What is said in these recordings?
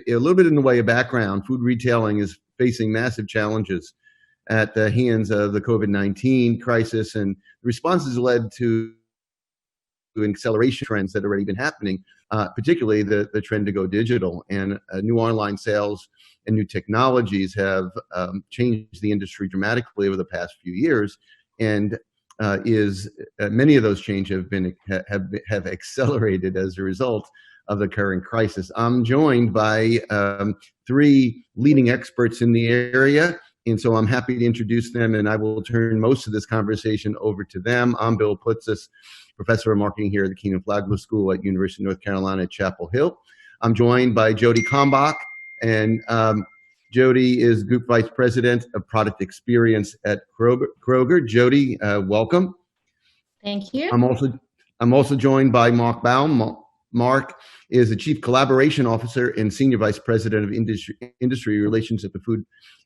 a little bit in the way of background, food retailing is facing massive challenges at the hands of the COVID-19 crisis, and the response has led to acceleration trends that have already been happening, particularly the trend to go digital. And new online sales and new technologies have changed the industry dramatically over the past few years, and many of those changes have accelerated as a result of the current crisis. I'm joined by three leading experts in the area, and so I'm happy to introduce them, and I will turn most of this conversation over to them. I'm Bill Putsis, professor of marketing here at the Kenan-Flagler School at University of North Carolina at Chapel Hill. I'm joined by Jody Kalmbach, and Jody is Group Vice President of Product Experience at Kroger. Jody, welcome. Thank you. I'm also joined by Mark Baum. Mark is the Chief Collaboration Officer and Senior Vice President of Industry Relations at the Food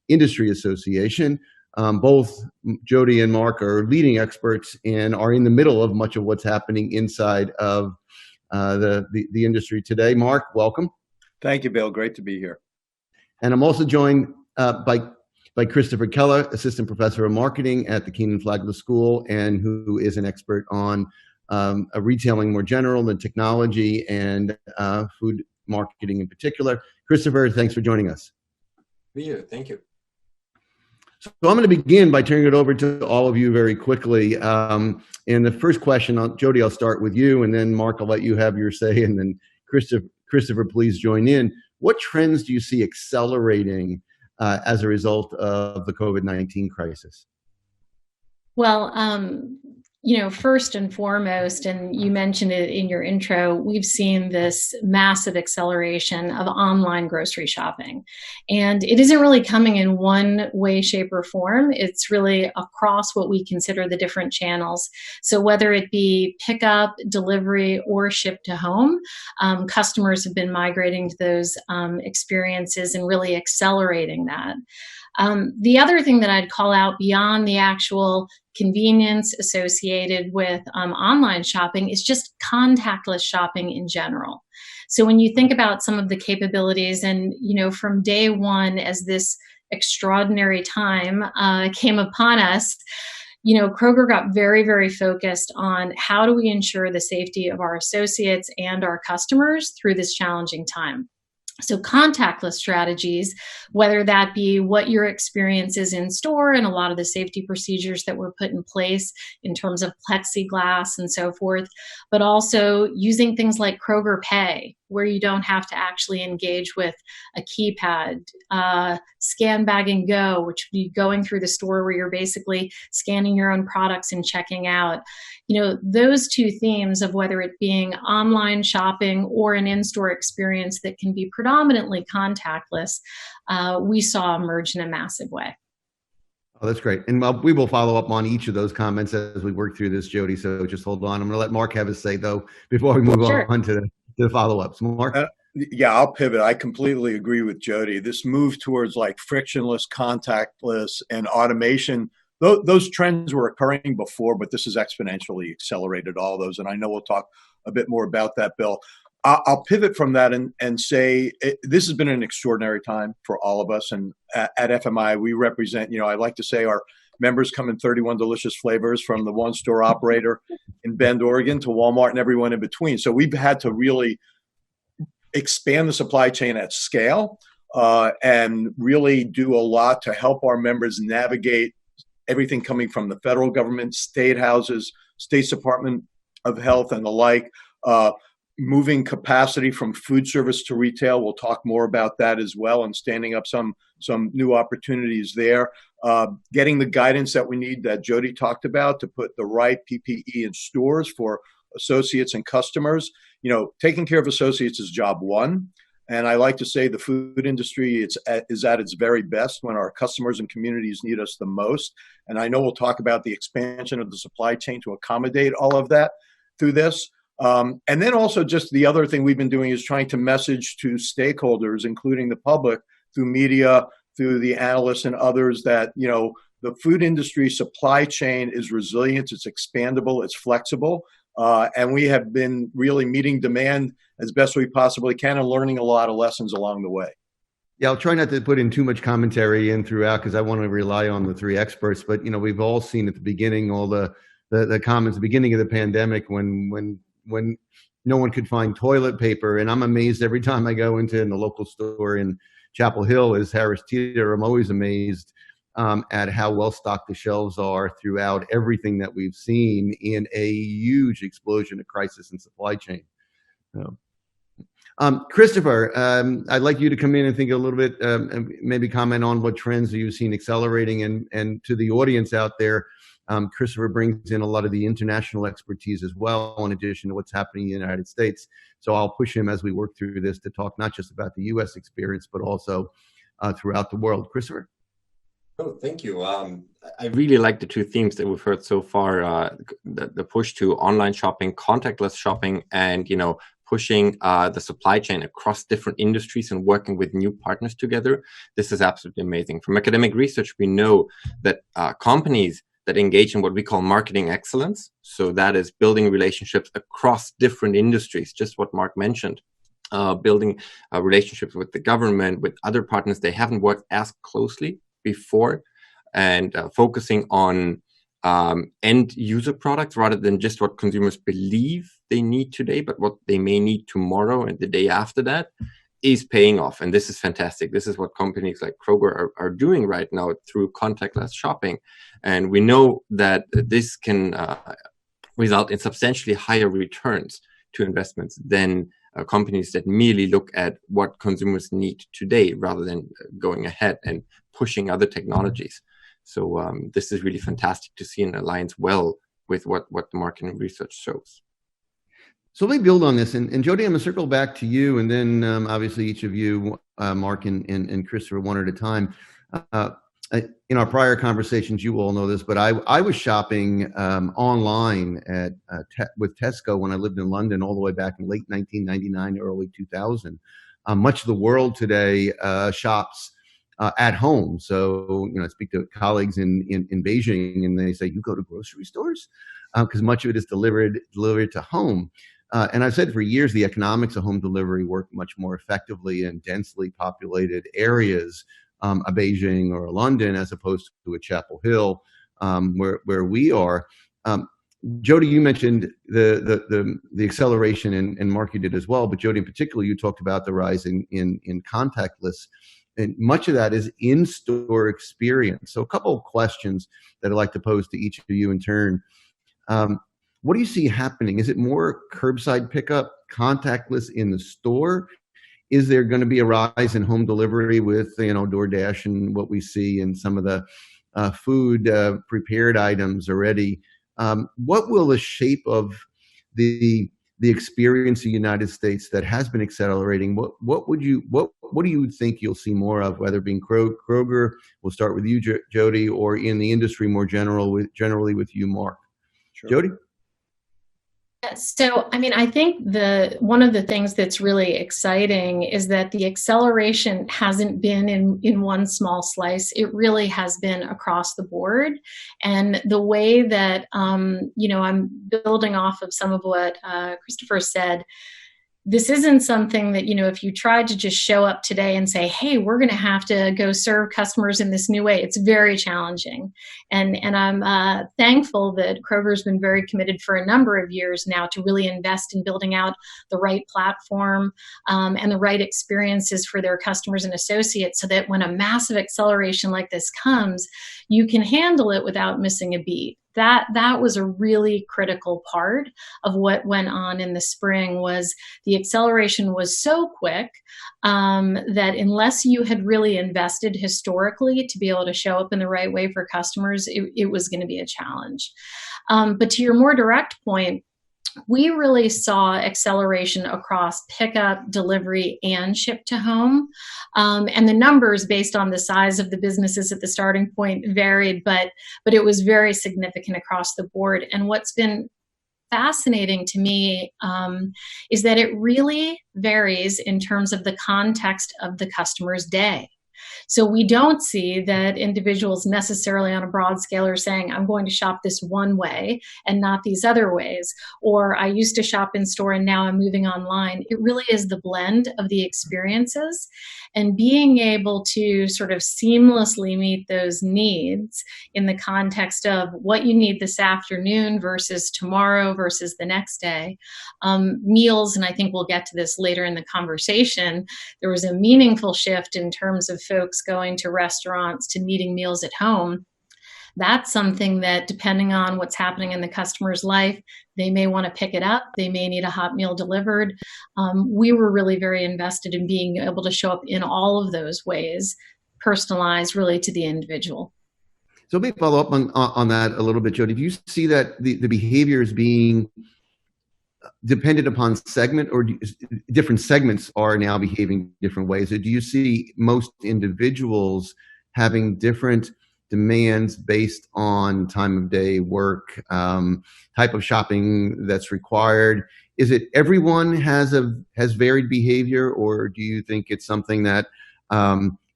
Industry Association. Both Jody and Mark are leading experts and are in the middle of much of what's happening inside of the industry today. Mark, welcome. Thank you, Bill. Great to be here. And I'm also joined by Kristopher Keller, Assistant Professor of Marketing at the Kenan-Flagler School, and who is an expert on retailing more general than technology and food marketing in particular. Kristopher, thanks for joining us. Me too. Thank you. So I'm going to begin by turning it over to all of you very quickly. And the first question, Jody, I'll start with you, and then Mark, I'll let you have your say, and then Kristopher, please join in. What trends do you see accelerating as a result of the COVID-19 crisis? Well, first and foremost, and you mentioned it in your intro, we've seen this massive acceleration of online grocery shopping. And it isn't really coming in one way, shape, or form. It's really across what we consider the different channels. So whether it be pickup, delivery, or ship to home, customers have been migrating to those experiences and really accelerating that. The other thing that I'd call out beyond the actual convenience associated with online shopping is just contactless shopping in general. So when you think about some of the capabilities and, from day one, as this extraordinary time came upon us, Kroger got very, very focused on how do we ensure the safety of our associates and our customers through this challenging time. So contactless strategies, whether that be what your experience is in store and a lot of the safety procedures that were put in place in terms of plexiglass and so forth, but also using things like Kroger Pay, where you don't have to actually engage with a keypad, scan bag and go, which would be going through the store where you're basically scanning your own products and checking out. Those two themes of whether it being online shopping or an in-store experience that can be predominantly contactless, we saw emerge in a massive way. Oh, that's great. And we will follow up on each of those comments as we work through this, Jody. So just hold on. I'm going to let Mark have his say, though, before we move on to the follow-ups. Mark? Yeah, I'll pivot. I completely agree with Jody. This move towards frictionless, contactless, and automation, those trends were occurring before, but this has exponentially accelerated all those. And I know we'll talk a bit more about that, Bill. I'll pivot from that and say this has been an extraordinary time for all of us. And at FMI, we represent, I like to say our members come in 31 delicious flavors, from the one store operator in Bend, Oregon to Walmart and everyone in between. So we've had to really expand the supply chain at scale and really do a lot to help our members navigate everything coming from the federal government, state houses, State's Department of Health and the like, moving capacity from food service to retail. We'll talk more about that as well, and standing up some new opportunities there. Getting the guidance that we need, that Jody talked about, to put the right PPE in stores for associates and customers. Taking care of associates is job one. And I like to say the food industry is at its very best when our customers and communities need us the most. And I know we'll talk about the expansion of the supply chain to accommodate all of that through this. And then also just the other thing we've been doing is trying to message to stakeholders, including the public, through media, through the analysts and others, that, the food industry supply chain is resilient, it's expandable, it's flexible. And we have been really meeting demand as best we possibly can and learning a lot of lessons along the way. Yeah, I'll try not to put in too much commentary in throughout because I want to rely on the three experts. But we've all seen at the beginning all the comments at the beginning of the pandemic when no one could find toilet paper, and I'm amazed every time I go into the local store in Chapel Hill as Harris Teeter. I'm always amazed at how well stocked the shelves are throughout everything that we've seen in a huge explosion of crisis and supply chain. Kristopher, I'd like you to come in and think a little bit, and maybe comment on what trends you've seen accelerating, and to the audience out there, Kristopher brings in a lot of the international expertise as well, in addition to what's happening in the United States. So I'll push him as we work through this to talk not just about the U.S. experience, but also throughout the world. Kristopher? Oh, thank you. I really like the two themes that we've heard so far, the push to online shopping, contactless shopping, and, pushing the supply chain across different industries and working with new partners together. This is absolutely amazing. From academic research, we know that companies that engage in what we call marketing excellence, so that is building relationships across different industries, just what Mark mentioned, building relationships with the government, with other partners they haven't worked as closely before, and focusing on end user products rather than just what consumers believe they need today, but what they may need tomorrow and the day after that, is paying off. And this is fantastic. This is what companies like Kroger are doing right now through contactless shopping. And we know that this can result in substantially higher returns to investments than companies that merely look at what consumers need today rather than going ahead and pushing other technologies. So this is really fantastic to see and aligns well with what the marketing research shows. So let me build on this. And Jody, I'm going to circle back to you, and then obviously each of you, Mark and Kristopher, one at a time. In our prior conversations, you all know this, but I was shopping online with Tesco when I lived in London all the way back in late 1999, early 2000. Much of the world today shops at home. So, I speak to colleagues in Beijing, and they say, you go to grocery stores? Because much of it is delivered to home. And I've said for years, the economics of home delivery work much more effectively in densely populated areas, a Beijing or a London, as opposed to a Chapel Hill, where we are. Jody, you mentioned the acceleration, and Mark, you did as well. But Jody, in particular, you talked about the rise in contactless. And much of that is in-store experience. So a couple of questions that I'd like to pose to each of you in turn. What do you see happening? Is it more curbside pickup, contactless in the store? Is there going to be a rise in home delivery with, DoorDash and what we see in some of the food prepared items already? What will the shape of the experience in the United States that has been accelerating? What do you think you'll see more of, whether it being Kroger? We'll start with you, Jody, or in the industry more generally with you, Mark. Sure. Jody? So, I think one of the things that's really exciting is that the acceleration hasn't been in one small slice. It really has been across the board. And the way that, I'm building off of some of what Kristopher said, this isn't something that, if you tried to just show up today and say, hey, we're going to have to go serve customers in this new way, it's very challenging. And I'm thankful that Kroger's been very committed for a number of years now to really invest in building out the right platform and the right experiences for their customers and associates, so that when a massive acceleration like this comes, you can handle it without missing a beat. That was a really critical part of what went on in the spring. Was the acceleration was so quick that unless you had really invested historically to be able to show up in the right way for customers, it was going to be a challenge. But to your more direct point, we really saw acceleration across pickup, delivery, and ship to home. And the numbers based on the size of the businesses at the starting point varied, but it was very significant across the board. And what's been fascinating to me is that it really varies in terms of the context of the customer's day. So we don't see that individuals necessarily on a broad scale are saying, I'm going to shop this one way and not these other ways, or I used to shop in store and now I'm moving online. It really is the blend of the experiences, and being able to sort of seamlessly meet those needs in the context of what you need this afternoon versus tomorrow versus the next day. Meals, and I think we'll get to this later in the conversation, there was a meaningful shift in terms of folks going to restaurants to needing meals at home. That's something that, depending on what's happening in the customer's life, they may want to pick it up. They may need a hot meal delivered. We were really very invested in being able to show up in all of those ways, personalized really to the individual. So let me follow up on that a little bit, Jody. Do you see that the behaviors being dependent upon segment, or different segments are now behaving different ways? Or do you see most individuals having different demands based on time of day, work, type of shopping that's required? Is it everyone has varied behavior, or do you think it's something that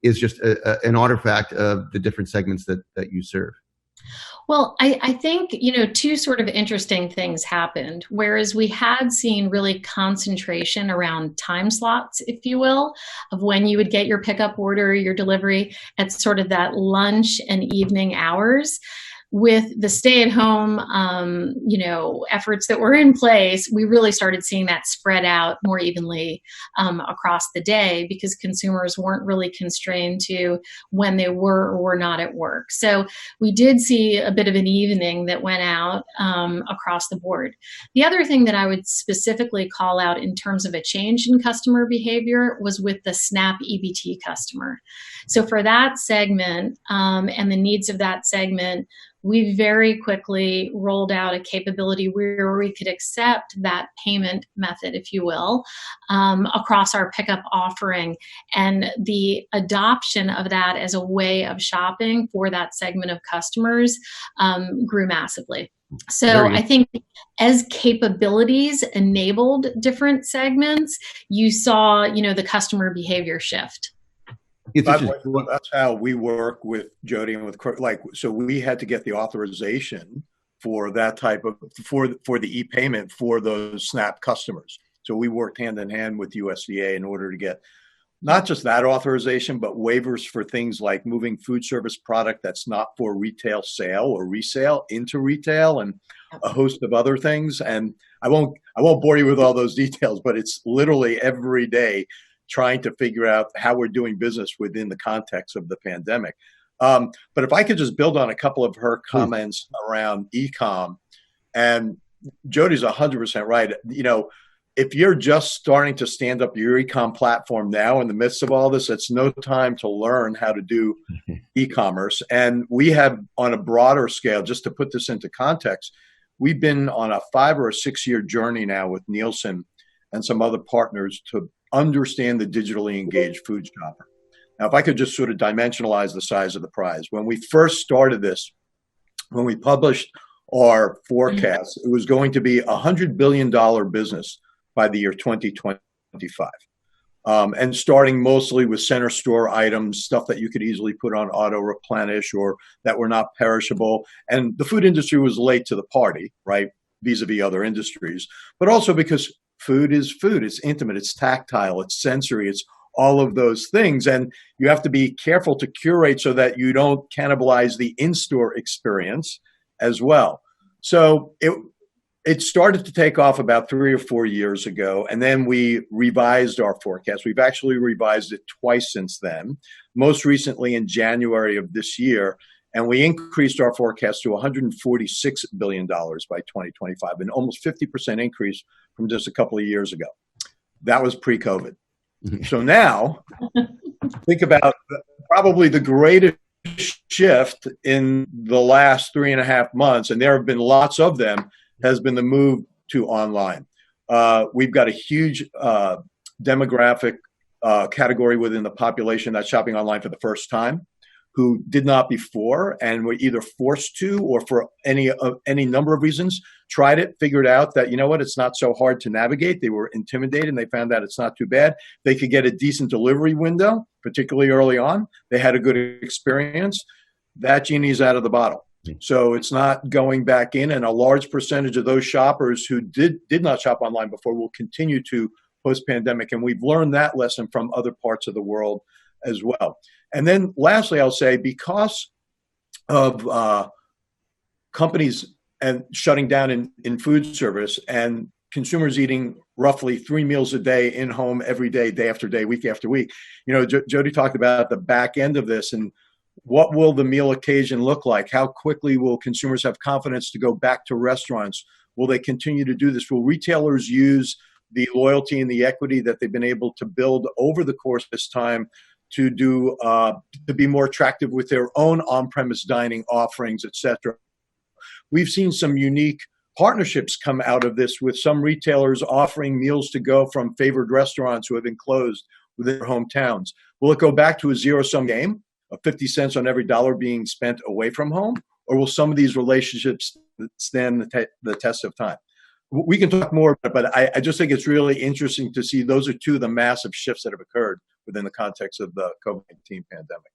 is just an artifact of the different segments that you serve? Well, I think, two sort of interesting things happened. Whereas we had seen really concentration around time slots, if you will, of when you would get your pickup order, your delivery at sort of that lunch and evening hours. With the stay-at-home, efforts that were in place, we really started seeing that spread out more evenly across the day, because consumers weren't really constrained to when they were or were not at work. So we did see a bit of an evening that went out across the board. The other thing that I would specifically call out in terms of a change in customer behavior was with the Snap Ebt Customer. So for that segment and the needs of that segment, we very quickly rolled out a capability where we could accept that payment method, if you will, across our pickup offering. And the adoption of that as a way of shopping for that segment of customers grew massively. So I think as capabilities enabled different segments, you saw, the customer behavior shift. That's how we work with Jody and with so we had to get the authorization for that type of for the e-payment for those Snap customers. So we worked hand in hand with USDA in order to get not just that authorization, but waivers for things like moving food service product that's not for retail sale or resale into retail, and a host of other things. And I won't bore you with all those details, but it's literally every day trying to figure out how we're doing business within the context of the pandemic. But if I could just build on a couple of her comments around e-com, and Jody's 100% right. If you're just starting to stand up your e-com platform now in the midst of all this, it's no time to learn how to do e-commerce. And we have, on a broader scale, just to put this into context, we've been on a 5 or 6 year journey now with Nielsen and some other partners to understand the digitally engaged food shopper. Now, if I could just sort of dimensionalize the size of the prize. When we first started this, when we published our forecast, it was going to be a $100 billion business by the year 2025. And starting mostly with center store items, stuff that you could easily put on auto replenish or that were not perishable. And the food industry was late to the party, right, vis-a-vis other industries, but also because food is food. It's intimate, it's tactile, it's sensory, it's all of those things. And you have to be careful to curate so that you don't cannibalize the in-store experience as well. So it started to take off about 3 or 4 years ago, and then we revised our forecast. We've actually revised it twice since then, most recently in January of this year, and we increased our forecast to $146 billion by 2025, an almost 50% increase from just a couple of years ago. That was pre-COVID. So now, think about probably the greatest shift in the last 3.5 months, and there have been lots of them, has been the move to online. We've got a huge demographic category within the population that's shopping online for the first time, who did not before and were either forced to or for any number of reasons tried it, figured out that, you know what, it's not so hard to navigate. They were intimidated and they found out it's not too bad. They could get a decent delivery window, particularly early on. They had a good experience. That genie's out of the bottle. So it's not going back in, and a large percentage of those shoppers who did not shop online before will continue to post-pandemic. And we've learned that lesson from other parts of the world as well. And then lastly, I'll say, because of companies and shutting down in food service and consumers eating roughly 3 meals a day in home every day, day after day, week after week, Jody talked about the back end of this and what will the meal occasion look like? How quickly will consumers have confidence to go back to restaurants? Will they continue to do this? Will retailers use the loyalty and the equity that they've been able to build over the course of this time to be more attractive with their own on-premise dining offerings, et cetera? We've seen some unique partnerships come out of this, with some retailers offering meals to go from favored restaurants who have been closed within their hometowns. Will it go back to a zero-sum game of 50 cents on every dollar being spent away from home? Or will some of these relationships stand the test of time? We can talk more, but I just think it's really interesting to see those are two of the massive shifts that have occurred within the context of the COVID-19 pandemic.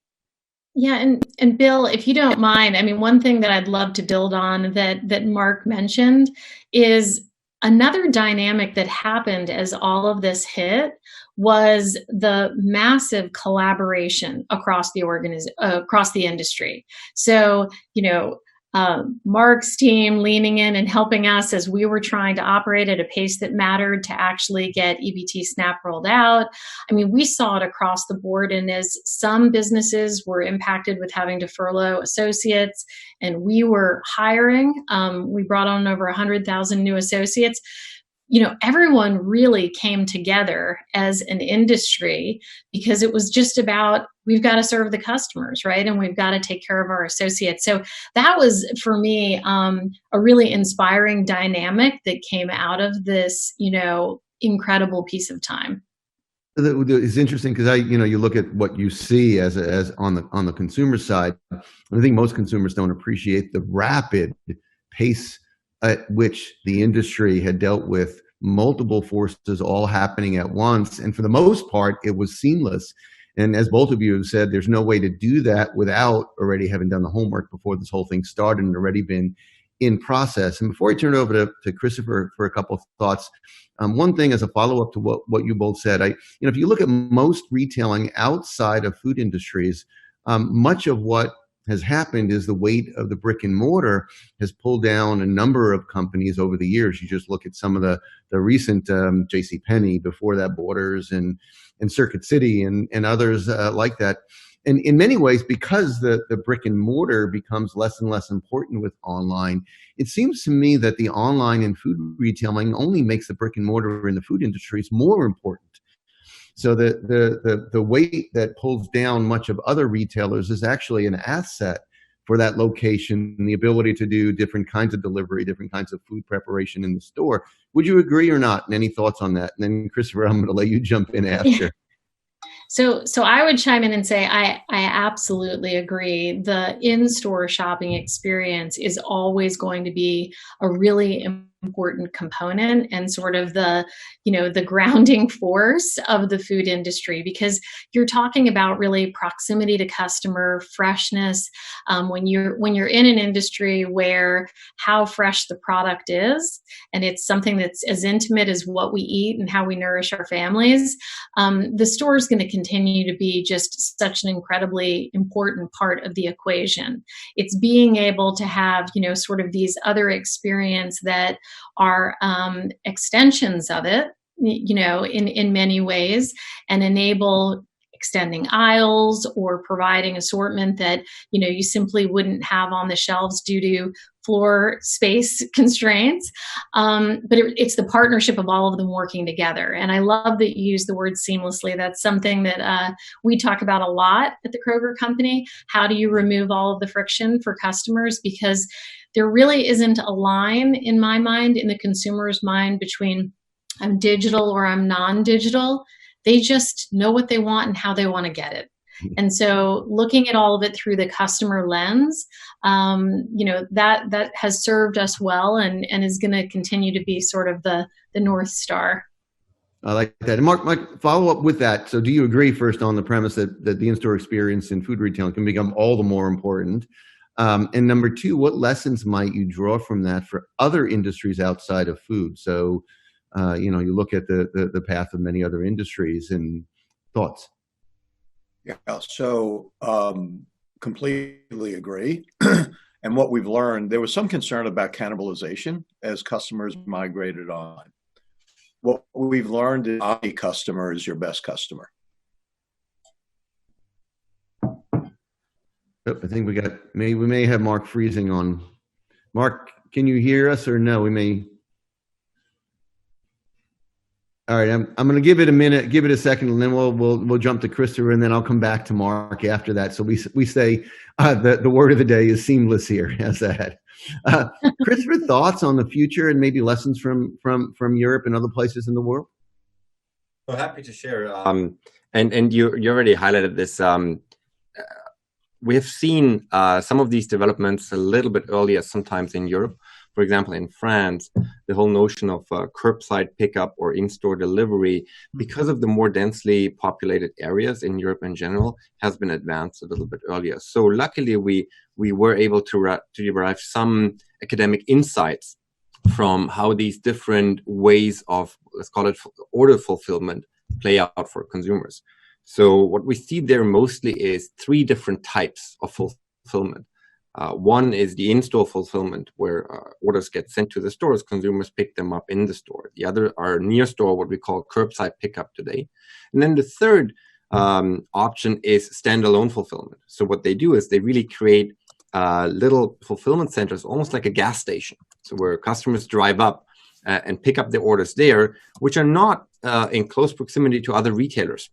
Yeah, and Bill, if you don't mind, I mean, one thing that I'd love to build on that Mark mentioned is another dynamic that happened as all of this hit was the massive collaboration across the industry. So, Mark's team leaning in and helping us as we were trying to operate at a pace that mattered to actually get EBT SNAP rolled out. I mean, we saw it across the board. And as some businesses were impacted with having to furlough associates and we were hiring, we brought on over 100,000 new associates. Everyone really came together as an industry because it was just about, we've got to serve the customers, right? And we've got to take care of our associates. So that was, for me, a really inspiring dynamic that came out of this, incredible piece of time. It's interesting because you look at what you see as on the consumer side. I think most consumers don't appreciate the rapid pace at which the industry had dealt with multiple forces all happening at once. And for the most part, it was seamless. And as both of you have said, there's no way to do that without already having done the homework before this whole thing started and already been in process. And before I turn it over to Kristopher for a couple of thoughts, one thing as a follow-up to what you both said, if you look at most retailing outside of food industries, much of what has happened is the weight of the brick and mortar has pulled down a number of companies over the years. You just look at some of the recent JCPenney, before that Borders and Circuit City and others like that. And in many ways, because the brick and mortar becomes less and less important with online, it seems to me that the online and food retailing only makes the brick and mortar in the food industries more important. So the weight that pulls down much of other retailers is actually an asset for that location and the ability to do different kinds of delivery, different kinds of food preparation in the store. Would you agree or not? And any thoughts on that? And then Kristopher, I'm going to let you jump in after. So I would chime in and say I absolutely agree. The in-store shopping experience is always going to be a really important component and sort of the grounding force of the food industry, because you're talking about really proximity to customer, freshness. When you're in an industry where how fresh the product is, and it's something that's as intimate as what we eat and how we nourish our families, the store is going to continue to be just such an incredibly important part of the equation. It's being able to have, sort of these other experiences that are extensions of it, in many ways, and enable extending aisles or providing assortment that, you simply wouldn't have on the shelves due to floor space constraints. But it's the partnership of all of them working together. And I love that you use the word seamlessly. That's something that we talk about a lot at the Kroger company. How do you remove all of the friction for customers? Because there really isn't a line in my mind, in the consumer's mind, between I'm digital or I'm non-digital. They just know what they want and how they want to get it. And so looking at all of it through the customer lens, that has served us well and is going to continue to be sort of the North Star. I like that. And Mark, follow up with that. So do you agree first on the premise that the in-store experience in food retailing can become all the more important? And number two, what lessons might you draw from that for other industries outside of food? So, you look at the path of many other industries and thoughts. Yeah, so completely agree. And what we've learned, there was some concern about cannibalization as customers migrated on. What we've learned is any customer is your best customer. Oh, I think we may have Mark freezing on. Mark, can you hear us or no? We may. All right, I'm going to give it a minute, give it a second, and then we'll jump to Kristopher, and then I'll come back to Mark after that. So we say the word of the day is seamless here. How's that? Kristopher, thoughts on the future and maybe lessons from Europe and other places in the world? Well, happy to share. And you already highlighted this. We have seen some of these developments a little bit earlier, sometimes in Europe. For example, in France, the whole notion of curbside pickup or in-store delivery, because of the more densely populated areas in Europe in general, has been advanced a little bit earlier. So luckily, we were able to derive some academic insights from how these different ways of, let's call it, order fulfillment play out for consumers. So what we see there mostly is three different types of fulfillment. One is the in-store fulfillment, where orders get sent to the stores, consumers pick them up in the store. The other are near-store, what we call curbside pickup today. And then the third option is standalone fulfillment. So what they do is they really create little fulfillment centers, almost like a gas station. So where customers drive up and pick up their orders there, which are not in close proximity to other retailers.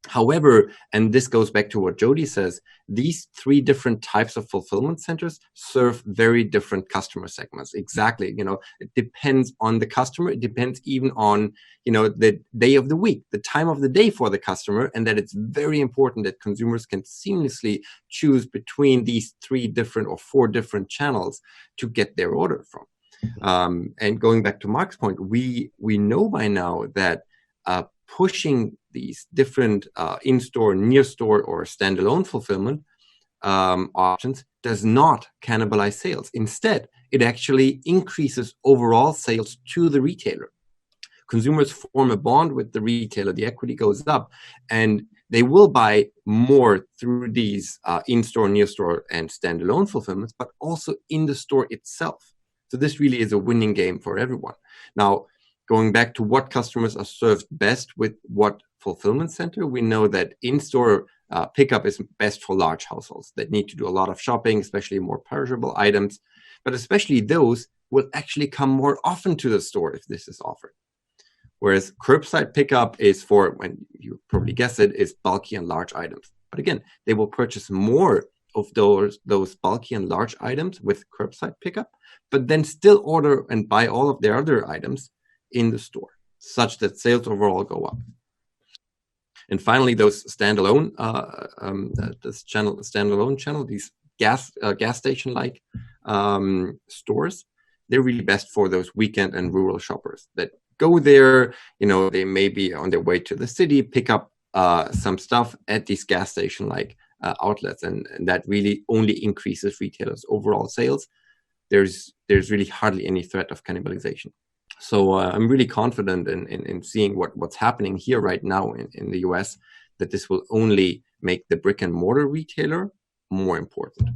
However, and this goes back to what Jody says, these three different types of fulfillment centers serve very different customer segments. Exactly. It depends on the customer. It depends even on, the day of the week, the time of the day for the customer, and that it's very important that consumers can seamlessly choose between these three different or four different channels to get their order from. And going back to Mark's point, we know by now that pushing these different in-store, near-store, or standalone fulfillment options does not cannibalize sales. Instead, it actually increases overall sales to the retailer. Consumers form a bond with the retailer, the equity goes up, and they will buy more through these in-store, near-store, and standalone fulfillments, but also in the store itself. So this really is a winning game for everyone. Now, going back to what customers are served best with what fulfillment center, we know that in-store pickup is best for large households that need to do a lot of shopping, especially more perishable items, but especially those will actually come more often to the store if this is offered. Whereas curbside pickup is for, when you probably guess it, is bulky and large items. But again, they will purchase more of those bulky and large items with curbside pickup, but then still order and buy all of their other items in the store, such that sales overall go up. And finally, those standalone channel, these gas station-like stores, they're really best for those weekend and rural shoppers that go there. They may be on their way to the city, pick up some stuff at these gas station-like outlets, and that really only increases retailers' overall sales. There's really hardly any threat of cannibalization. So I'm really confident in seeing what's happening here right now in the US, that this will only make the brick and mortar retailer more important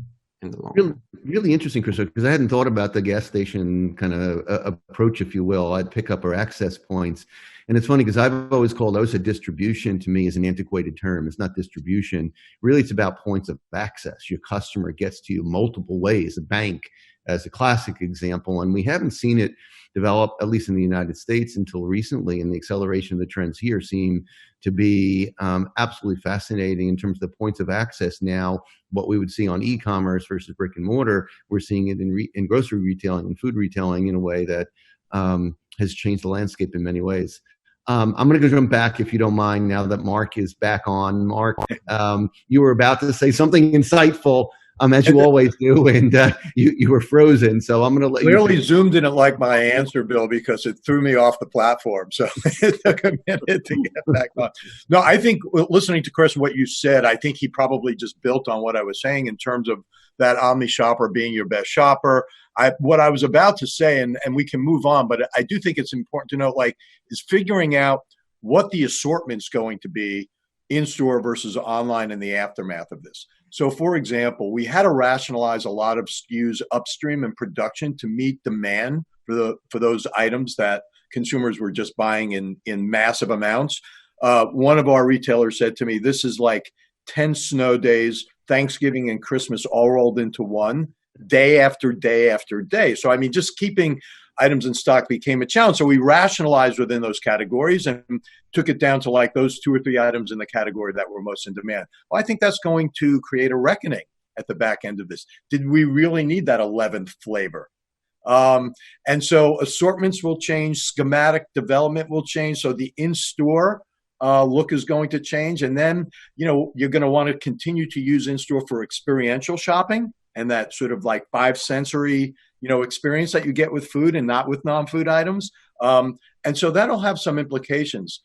in the long run. Really interesting, Chris, because I hadn't thought about the gas station kind of approach, if you will. I'd pick up or access points. And it's funny because I've always called those a distribution. To me is an antiquated term. It's not distribution. Really, it's about points of access. Your customer gets to you multiple ways. A bank as a classic example. And we haven't seen it develop, at least in the United States, until recently. And the acceleration of the trends here seem to be absolutely fascinating in terms of the points of access. Now, what we would see on e-commerce versus brick and mortar, we're seeing it in grocery retailing and food retailing in a way that has changed the landscape in many ways. I'm going to jump back, if you don't mind, now that Mark is back on. Mark, you were about to say something insightful, as you always do, and you were frozen. So I'm going to let Clearly, you. Zoom didn't like my answer, Bill, because it threw me off the platform. So it took a minute to get back on. No, I think listening to Chris and what you said, I think he probably just built on what I was saying in terms of that omni shopper being your best shopper. What I was about to say, and we can move on, but I do think it's important to note, is figuring out what the assortment's going to be in store versus online in the aftermath of this. So, for example, we had to rationalize a lot of SKUs upstream in production to meet demand for those items that consumers were just buying in massive amounts. One of our retailers said to me, "This is like 10 snow days, Thanksgiving and Christmas all rolled into one, day after day after day." So, I mean, just keeping items in stock became a challenge. So we rationalized within those categories and took it down to those 2 or 3 items in the category that were most in demand. Well, I think that's going to create a reckoning at the back end of this. Did we really need that 11th flavor? And so assortments will change, schematic development will change. So the in-store look is going to change. And then, you're going to want to continue to use in-store for experiential shopping and that sort of 5 sensory, experience that you get with food and not with non-food items. And so that'll have some implications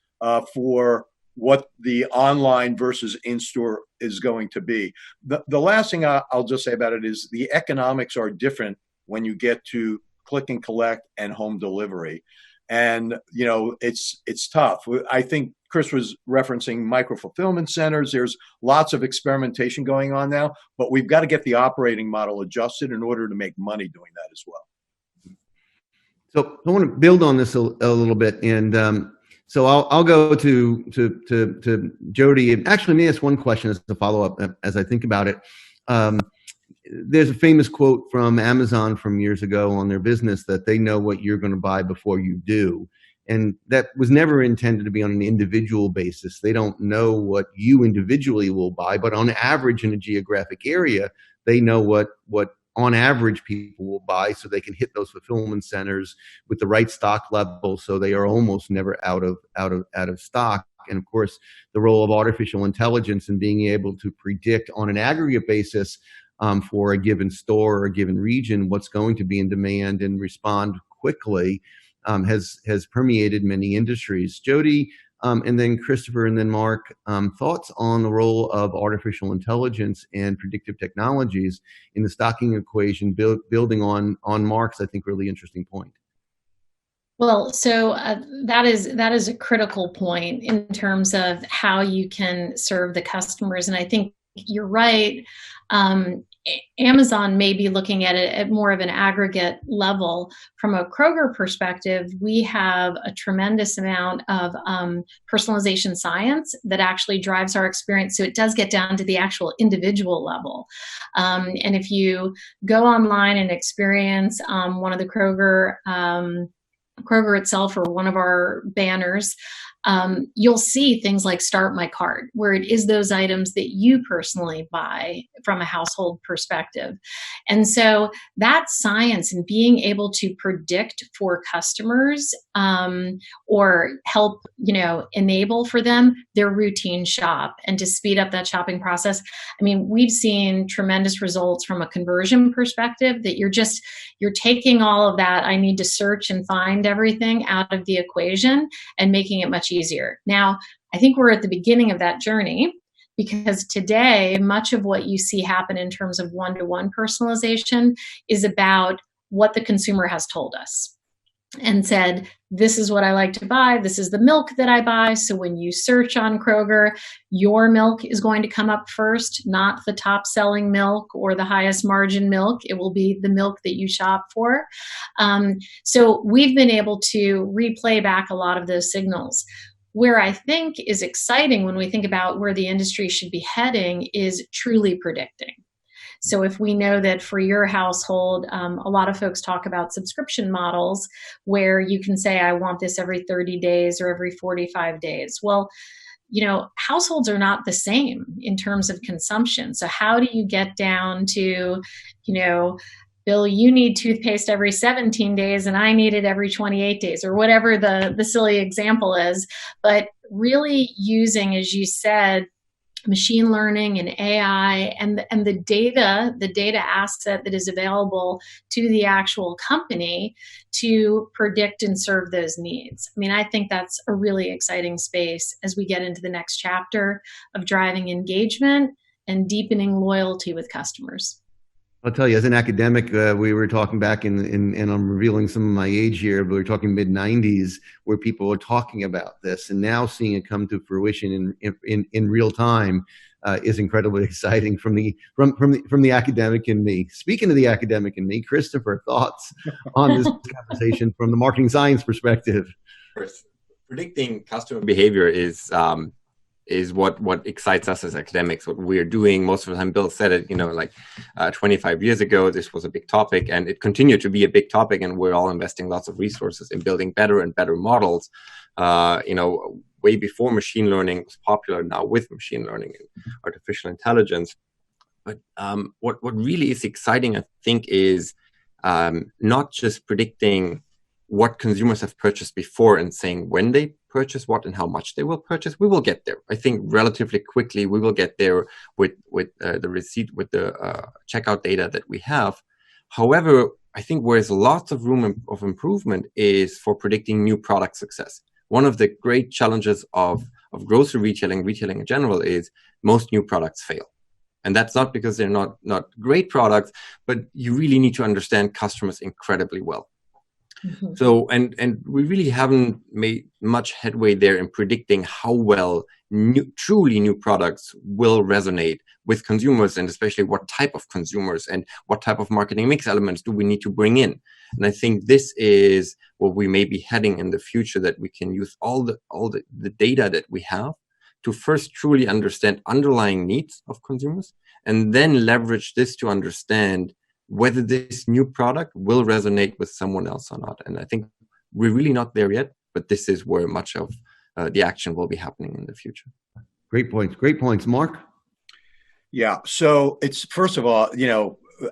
for what the online versus in-store is going to be. The last thing I'll just say about it is the economics are different when you get to click and collect and home delivery. And, it's tough. I think Chris was referencing micro-fulfillment centers. There's lots of experimentation going on now, but we've got to get the operating model adjusted in order to make money doing that as well. So I want to build on this a little bit. And so I'll go to Jody. And actually, let me ask one question as a follow-up as I think about it. There's a famous quote from Amazon from years ago on their business that they know what you're going to buy before you do. And that was never intended to be on an individual basis. They don't know what you individually will buy, but on average in a geographic area, they know what on average people will buy, so they can hit those fulfillment centers with the right stock level, so they are almost never out of stock. And of course, the role of artificial intelligence and being able to predict on an aggregate basis for a given store or a given region what's going to be in demand and respond quickly has permeated many industries. Jody, and then Kristopher, and then Mark, thoughts on the role of artificial intelligence and predictive technologies in the stocking equation, building on Mark's, I think, really interesting point. Well, so that is a critical point in terms of how you can serve the customers. And I think you're right. Amazon may be looking at it at more of an aggregate level. From a Kroger perspective, we have a tremendous amount of personalization science that actually drives our experience. So it does get down to the actual individual level. And if you go online and experience one of the Kroger itself or one of our banners, you'll see things like Start My Cart, where it is those items that you personally buy from a household perspective. And so that science and being able to predict for customers or help, enable for them their routine shop and to speed up that shopping process. I mean, we've seen tremendous results from a conversion perspective that you're taking all of that, I need to search and find everything, out of the equation and making it much easier. Now, I think we're at the beginning of that journey, because today, much of what you see happen in terms of one-to-one personalization is about what the consumer has told us and said, this is what I like to buy. This is the milk that I buy. So when you search on Kroger, your milk is going to come up first, not the top selling milk or the highest margin milk. It will be the milk that you shop for. So we've been able to replay back a lot of those signals. Where I think is exciting when we think about where the industry should be heading is truly predicting. So if we know that for your household, a lot of folks talk about subscription models where you can say, I want this every 30 days or every 45 days. Well, households are not the same in terms of consumption. So how do you get down to, Bill, you need toothpaste every 17 days and I need it every 28 days, or whatever the silly example is. But really using, as you said, machine learning and AI and the data asset that is available to the actual company to predict and serve those needs. I mean, I think that's a really exciting space as we get into the next chapter of driving engagement and deepening loyalty with customers. I'll tell you, as an academic, we were talking back and I'm revealing some of my age here, but we were talking mid-90s where people were talking about this, and now seeing it come to fruition in real time is incredibly exciting from the academic in me. Speaking of the academic in me, Kristopher, thoughts on this conversation from the marketing science perspective? Predicting customer behavior is what excites us as academics, what we're doing. Most of the time, Bill said it, 25 years ago, this was a big topic, and it continued to be a big topic, and we're all investing lots of resources in building better and better models, way before machine learning was popular, now with machine learning and artificial intelligence. But what really is exciting, I think, is not just predicting what consumers have purchased before and saying when they purchase what and how much they will purchase. We will get there. I think relatively quickly we will get there with the receipt, with the checkout data that we have. However, I think where there's lots of room of improvement is for predicting new product success. One of the great challenges of grocery retailing in general, is most new products fail. And that's not because they're not great products, but you really need to understand customers incredibly well. Mm-hmm. So, and we really haven't made much headway there in predicting how well truly new products will resonate with consumers, and especially what type of consumers and what type of marketing mix elements do we need to bring in. And I think this is where we may be heading in the future, that we can use all the data that we have to first truly understand underlying needs of consumers, and then leverage this to understand whether this new product will resonate with someone else or not. And I think we're really not there yet, but this is where much of the action will be happening in the future. Great points. Mark? Yeah, so it's, first of all,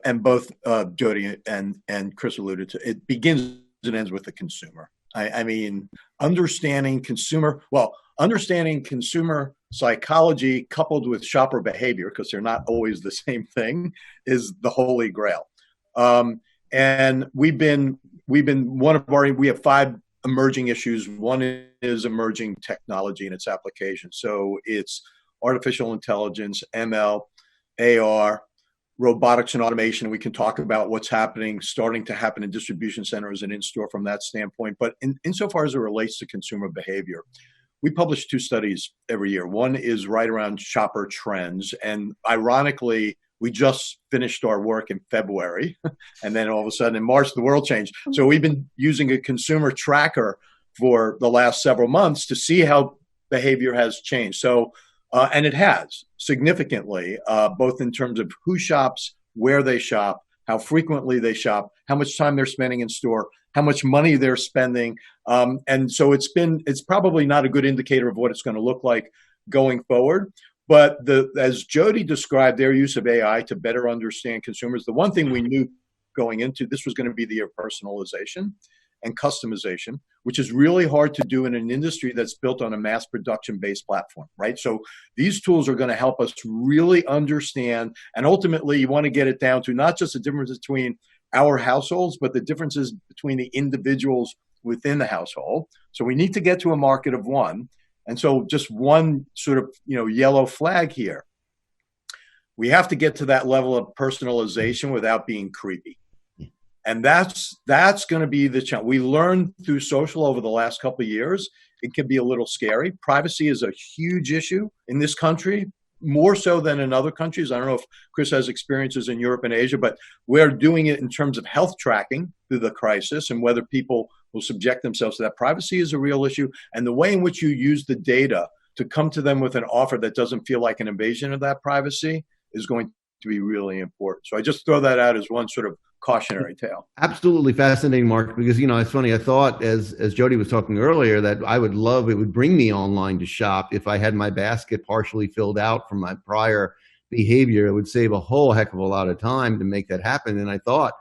and both Jody and Chris alluded to, it begins and ends with the consumer. I mean, understanding consumer psychology coupled with shopper behavior, because they're not always the same thing, is the holy grail. And we have 5 emerging issues. One is emerging technology and its application. So it's artificial intelligence, ML, AR, robotics and automation. We can talk about what's starting to happen in distribution centers and in-store from that standpoint. But insofar as it relates to consumer behavior, we publish 2 studies every year. One is right around shopper trends. And ironically, we just finished our work in February. And then all of a sudden in March, the world changed. So we've been using a consumer tracker for the last several months to see how behavior has changed. So, and it has significantly, both in terms of who shops, where they shop, how frequently they shop, how much time they're spending in store, how much money they're spending. And so it's probably not a good indicator of what it's going to look like going forward. But as Jody described, their use of AI to better understand consumers, the one thing we knew going into this was going to be the year of personalization and customization, which is really hard to do in an industry that's built on a mass production-based platform, right? So these tools are going to help us to really understand, and ultimately you want to get it down to not just the difference between our households, but the differences between the individuals within the household. So we need to get to a market of one. And so just one sort of, yellow flag here. We have to get to that level of personalization without being creepy. And that's going to be the challenge. We learned through social over the last couple of years, it can be a little scary. Privacy is a huge issue in this country, more so than in other countries. I don't know if Chris has experiences in Europe and Asia, but we're doing it in terms of health tracking through the crisis and whether people will subject themselves to that. Privacy is a real issue. And the way in which you use the data to come to them with an offer that doesn't feel like an invasion of that privacy is going to be really important. So I just throw that out as one sort of cautionary tale. Absolutely fascinating, Mark, because, it's funny. I thought as Jody was talking earlier that it would bring me online to shop if I had my basket partially filled out from my prior behavior. It would save a whole heck of a lot of time to make that happen. And I thought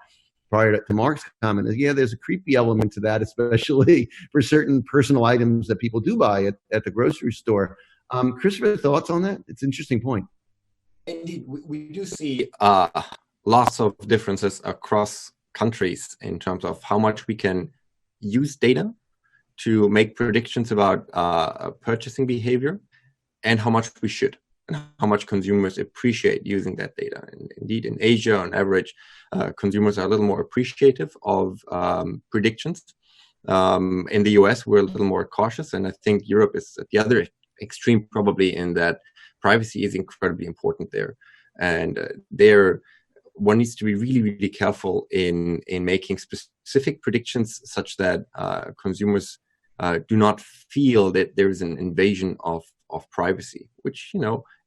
prior to Mark's comment, is there's a creepy element to that, especially for certain personal items that people do buy at the grocery store. Kristopher, thoughts on that? It's an interesting point. Indeed, we do see lots of differences across countries in terms of how much we can use data to make predictions about purchasing behavior, and how much we should, and how much consumers appreciate using that data. And indeed, in Asia, on average, consumers are a little more appreciative of predictions. In the US, we're a little more cautious, and I think Europe is at the other extreme, probably, in that privacy is incredibly important there. And there, one needs to be really, really careful in making specific predictions such that consumers do not feel that there is an invasion of privacy, which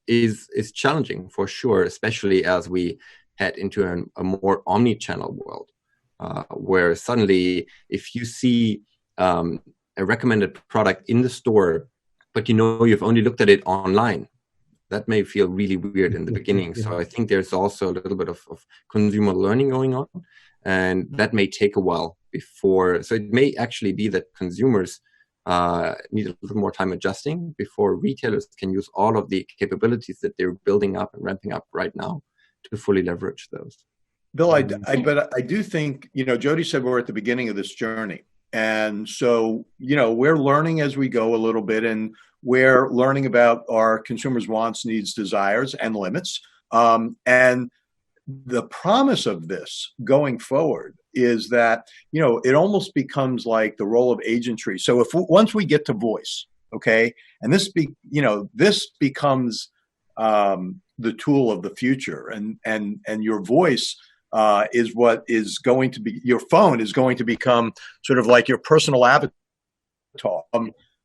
is challenging for sure, especially as we head into a more omni-channel world, where suddenly, if you see a recommended product in the store, but you've only looked at it online, that may feel really weird in the beginning. So I think there's also a little bit of consumer learning going on, and that may take a while before. So it may actually be that consumers need a little more time adjusting before retailers can use all of the capabilities that they're building up and ramping up right now to fully leverage those. Bill, but I do think, Jody said we're at the beginning of this journey. And so, we're learning as we go a little bit, and we're learning about our consumers' wants, needs, desires, and limits. And the promise of this going forward is that, it almost becomes like the role of agentry. So once we get to voice, okay, and this becomes the tool of the future, and your voice is what is going to be, your phone is going to become sort of like your personal avatar.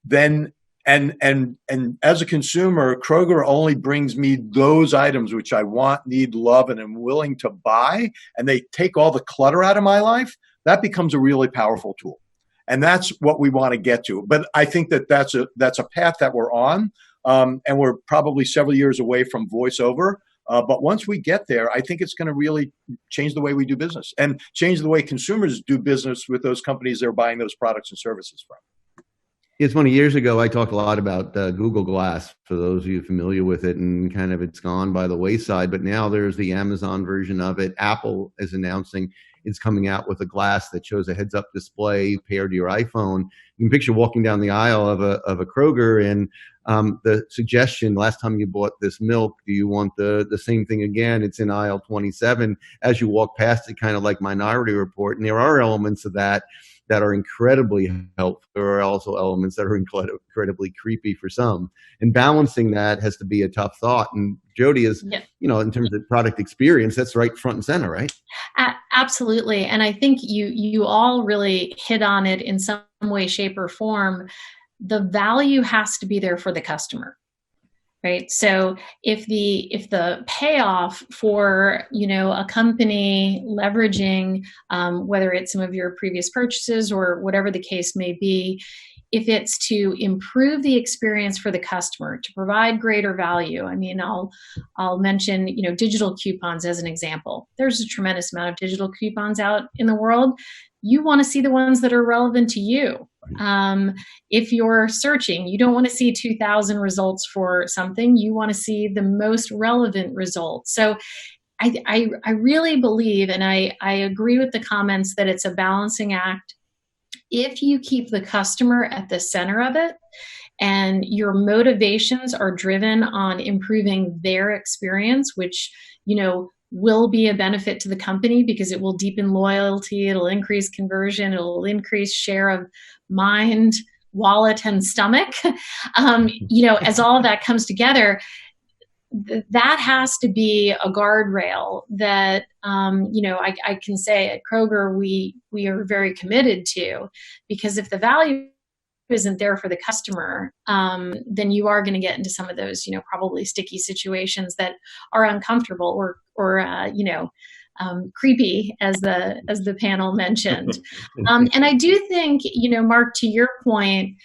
Then as a consumer, Kroger only brings me those items which I want, need, love, and am willing to buy, and they take all the clutter out of my life. That becomes a really powerful tool, and that's what we want to get to. But I think that's a path that we're on, and we're probably several years away from voiceover. But once we get there, I think it's going to really change the way we do business and change the way consumers do business with those companies they're buying those products and services from. It's funny, years ago, I talked a lot about Google Glass, for those of you familiar with it, and kind of it's gone by the wayside. But now there's the Amazon version of it. Apple is announcing it's coming out with a glass that shows a heads-up display paired to your iPhone. You can picture walking down the aisle of a Kroger, and the suggestion, last time you bought this milk, do you want the same thing again? It's in aisle 27. As you walk past it, kind of like Minority Report, and there are elements of that are incredibly helpful. There are also elements that are incredibly creepy for some. And balancing that has to be a tough thought. And Jody is, in terms of product experience, that's right front and center, right? Absolutely. And I think you all really hit on it in some way, shape, or form. The value has to be there for the customer. Right. So if the payoff for, a company leveraging, whether it's some of your previous purchases or whatever the case may be, if it's to improve the experience for the customer, to provide greater value. I mean, I'll mention, digital coupons as an example. There's a tremendous amount of digital coupons out in the world. You want to see the ones that are relevant to you. If you're searching, you don't want to see 2,000 results for something. You want to see the most relevant results. So I really believe, and I agree with the comments, that it's a balancing act. If you keep the customer at the center of it, and your motivations are driven on improving their experience, which, will be a benefit to the company because it will deepen loyalty, it'll increase conversion, it'll increase share of mind, wallet, and stomach. As all of that comes together, that has to be a guardrail that, I can say at Kroger, we are very committed to, because if the value isn't there for the customer, then you are going to get into some of those, probably sticky situations that are uncomfortable or creepy, as the panel mentioned. And I do think, Mark, to your point,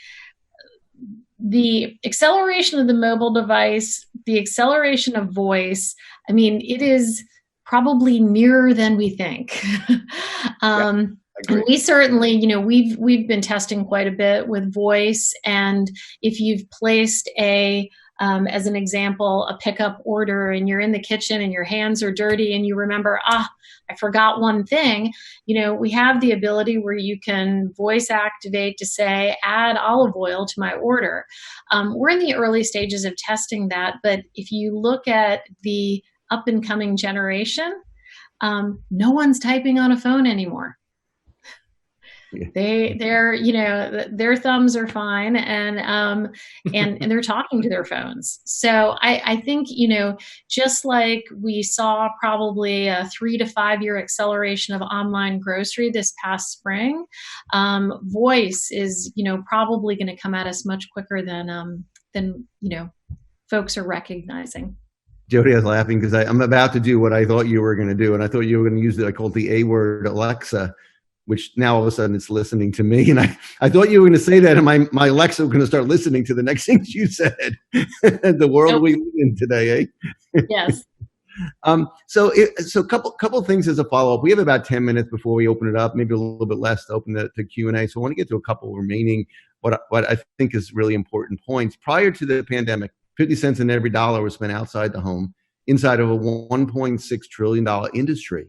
the acceleration of the mobile device, the acceleration of voice, I mean, it is probably nearer than we think. And we certainly, we've been testing quite a bit with voice. And if you've placed as an example, a pickup order, and you're in the kitchen and your hands are dirty and you remember, I forgot one thing, we have the ability where you can voice activate to say, add olive oil to my order. We're in the early stages of testing that, but if you look at the up and coming generation, no one's typing on a phone anymore. Their thumbs are fine, and they're talking to their phones. So I think, just like we saw probably a 3 to 5 year acceleration of online grocery this past spring, voice is, probably going to come at us much quicker than folks are recognizing. Jody, I was laughing because I'm about to do what I thought you were going to do, and I thought you were going to use I call it the A word, Alexa, which now all of a sudden it's listening to me. And I thought you were going to say that, and my Alexa was going to start listening to the next things you said. The world we live in today, eh? Yes. So a couple of things as a follow-up. We have about 10 minutes before we open it up, maybe a little bit less to open to Q&A. So I want to get to a couple remaining, what I think is really important points. Prior to the pandemic, 50 cents in every dollar was spent outside the home, inside of a $1.6 trillion industry.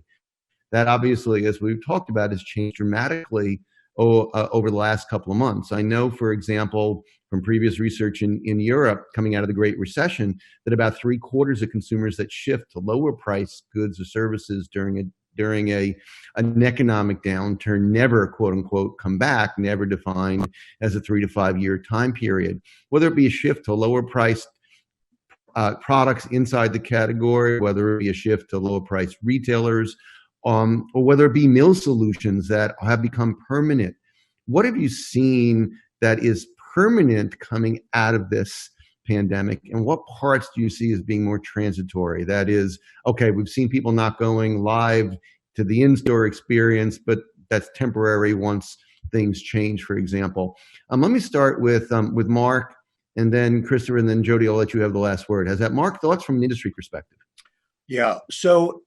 That obviously, as we've talked about, has changed dramatically over the last couple of months. I know, for example, from previous research in Europe coming out of the Great Recession, that about 3/4 of consumers that shift to lower priced goods or services during an economic downturn never, quote unquote, come back, never defined as a 3 to 5 year time period. Whether it be a shift to lower priced products inside the category, whether it be a shift to lower priced retailers, or whether it be meal solutions that have become permanent. What have you seen that is permanent coming out of this pandemic, and what parts do you see as being more transitory? That is, okay, we've seen people not going live to the in-store experience, but that's temporary once things change, for example. Let me start with Mark, and then Kristopher, and then Jody, I'll let you have the last word. Has that Mark thoughts from an industry perspective? Yeah. So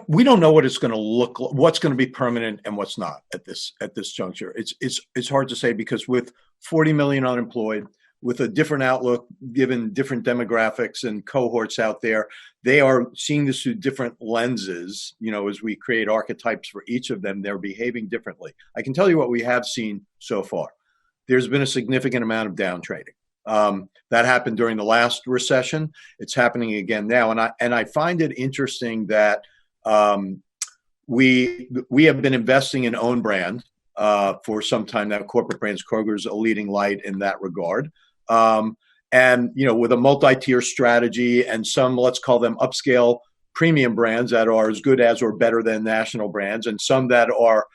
we don't know what it's going to look like, what's going to be permanent and what's not at this juncture. It's hard to say, because with 40 million unemployed, with a different outlook, given different demographics and cohorts out there, they are seeing this through different lenses. As we create archetypes for each of them, they're behaving differently. I can tell you what we have seen so far. There's been a significant amount of down trading. That happened during the last recession. It's happening again now, and I find it interesting that we have been investing in own brand for some time now. Corporate brands, Kroger's a leading light in that regard, and with a multi-tier strategy and some, let's call them upscale premium brands that are as good as or better than national brands, and some that are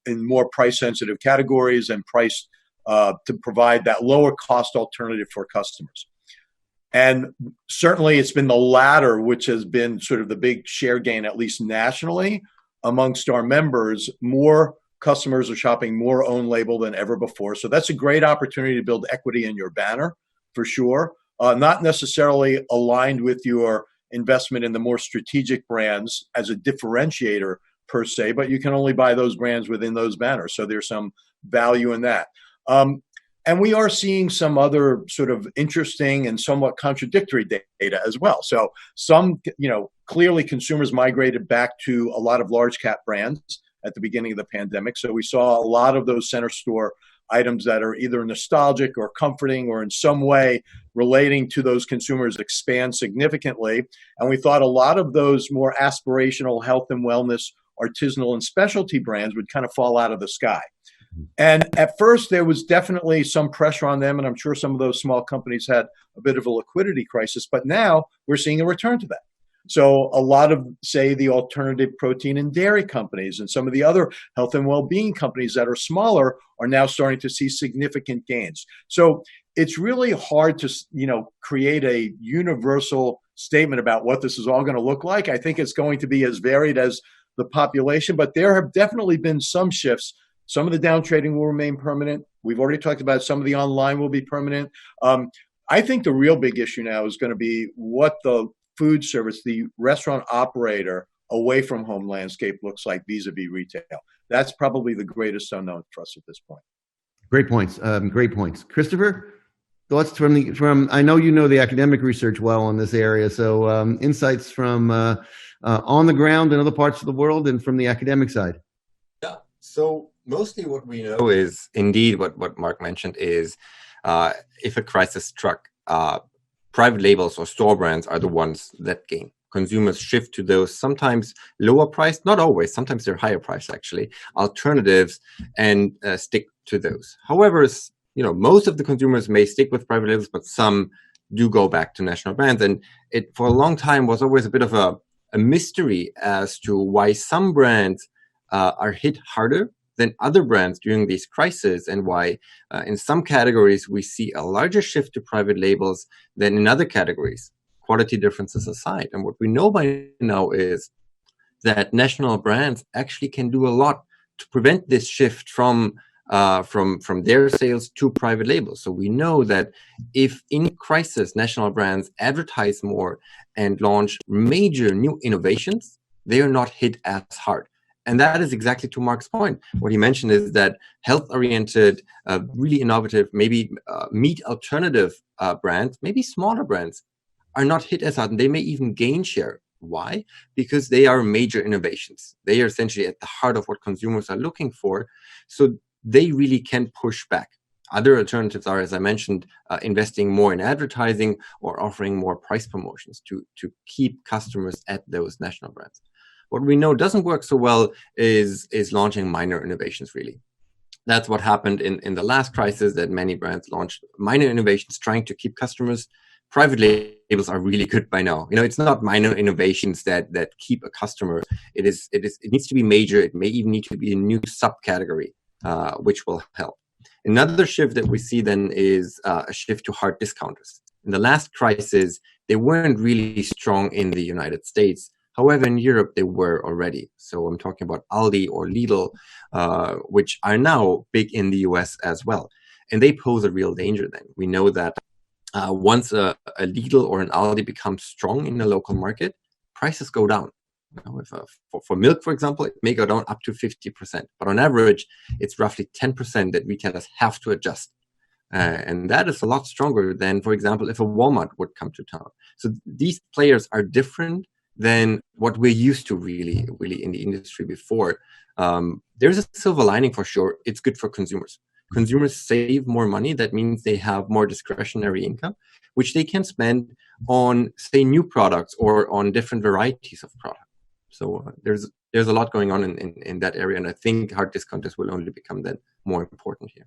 in more price-sensitive categories and priced to provide that lower cost alternative for customers. And certainly it's been the latter which has been sort of the big share gain, at least nationally, amongst our members. More customers are shopping more own label than ever before. So that's a great opportunity to build equity in your banner, for sure. Not necessarily aligned with your investment in the more strategic brands as a differentiator per se, but you can only buy those brands within those banners. So there's some value in that. And we are seeing some other sort of interesting and somewhat contradictory data as well. So some, clearly consumers migrated back to a lot of large cap brands at the beginning of the pandemic. So we saw a lot of those center store items that are either nostalgic or comforting or in some way relating to those consumers expand significantly. And we thought a lot of those more aspirational health and wellness, artisanal and specialty brands would kind of fall out of the sky. And at first, there was definitely some pressure on them, and I'm sure some of those small companies had a bit of a liquidity crisis. But now we're seeing a return to that. So a lot of, say, the alternative protein and dairy companies and some of the other health and well-being companies that are smaller are now starting to see significant gains. So it's really hard to, create a universal statement about what this is all going to look like. I think it's going to be as varied as the population, but there have definitely been some shifts. Some of the down trading will remain permanent. We've already talked about some of the online will be permanent. I think the real big issue now is going to be what the food service, the restaurant operator away from home landscape looks like vis-a-vis retail. That's probably the greatest unknown for us at this point. Great points. Great points. Kristopher, thoughts from I know you know the academic research well in this area, so insights from on the ground in other parts of the world and from the academic side. Yeah. So mostly what we know is indeed what Mark mentioned is if a crisis struck, private labels or store brands are the ones that gain. Consumers shift to those sometimes lower priced, not always, sometimes they're higher priced actually, alternatives and stick to those. However, most of the consumers may stick with private labels, but some do go back to national brands. And it for a long time was always a bit of a mystery as to why some brands are hit harder than other brands during these crises, and why in some categories we see a larger shift to private labels than in other categories, quality differences aside. And what we know by now is that national brands actually can do a lot to prevent this shift from their sales to private labels. So we know that if in crisis national brands advertise more and launch major new innovations, they are not hit as hard. And that is exactly to Mark's point. What he mentioned is that health-oriented, really innovative, maybe meat alternative brands, maybe smaller brands, are not hit as hard. And they may even gain share. Why? Because they are major innovations. They are essentially at the heart of what consumers are looking for. So they really can push back. Other alternatives are, as I mentioned, investing more in advertising or offering more price promotions to keep customers at those national brands. What we know doesn't work so well is launching minor innovations, really. That's what happened in the last crisis, that many brands launched minor innovations trying to keep customers. Private labels are really good by now. It's not minor innovations that keep a customer. It needs to be major. It may even need to be a new subcategory, which will help. Another shift that we see then is a shift to hard discounters. In the last crisis, they weren't really strong in the United States. However, in Europe, they were already. So I'm talking about Aldi or Lidl, which are now big in the US as well. And they pose a real danger then. We know that once a Lidl or an Aldi becomes strong in the local market, prices go down. For milk, for example, it may go down up to 50%. But on average, it's roughly 10% that retailers have to adjust. And that is a lot stronger than, for example, if a Walmart would come to town. So these players are different than what we're used to really in the industry before. There's a silver lining for sure. It's good for consumers. Consumers save more money. That means they have more discretionary income, which they can spend on, say, new products or on different varieties of products. So there's a lot going on in that area. And I think hard discounters will only become then more important here.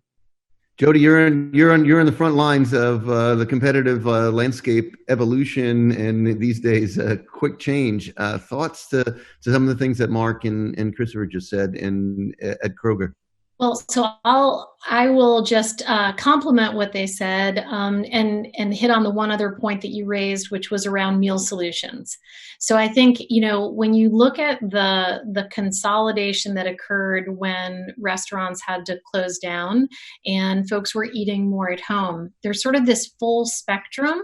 Jody, you're in the front lines of the competitive landscape evolution, and these days quick change. Thoughts to some of the things that Mark and Kristopher just said at Kroger. Well, so I will just complement what they said and hit on the one other point that you raised, which was around meal solutions. So I think, when you look at the consolidation that occurred when restaurants had to close down and folks were eating more at home, there's sort of this full spectrum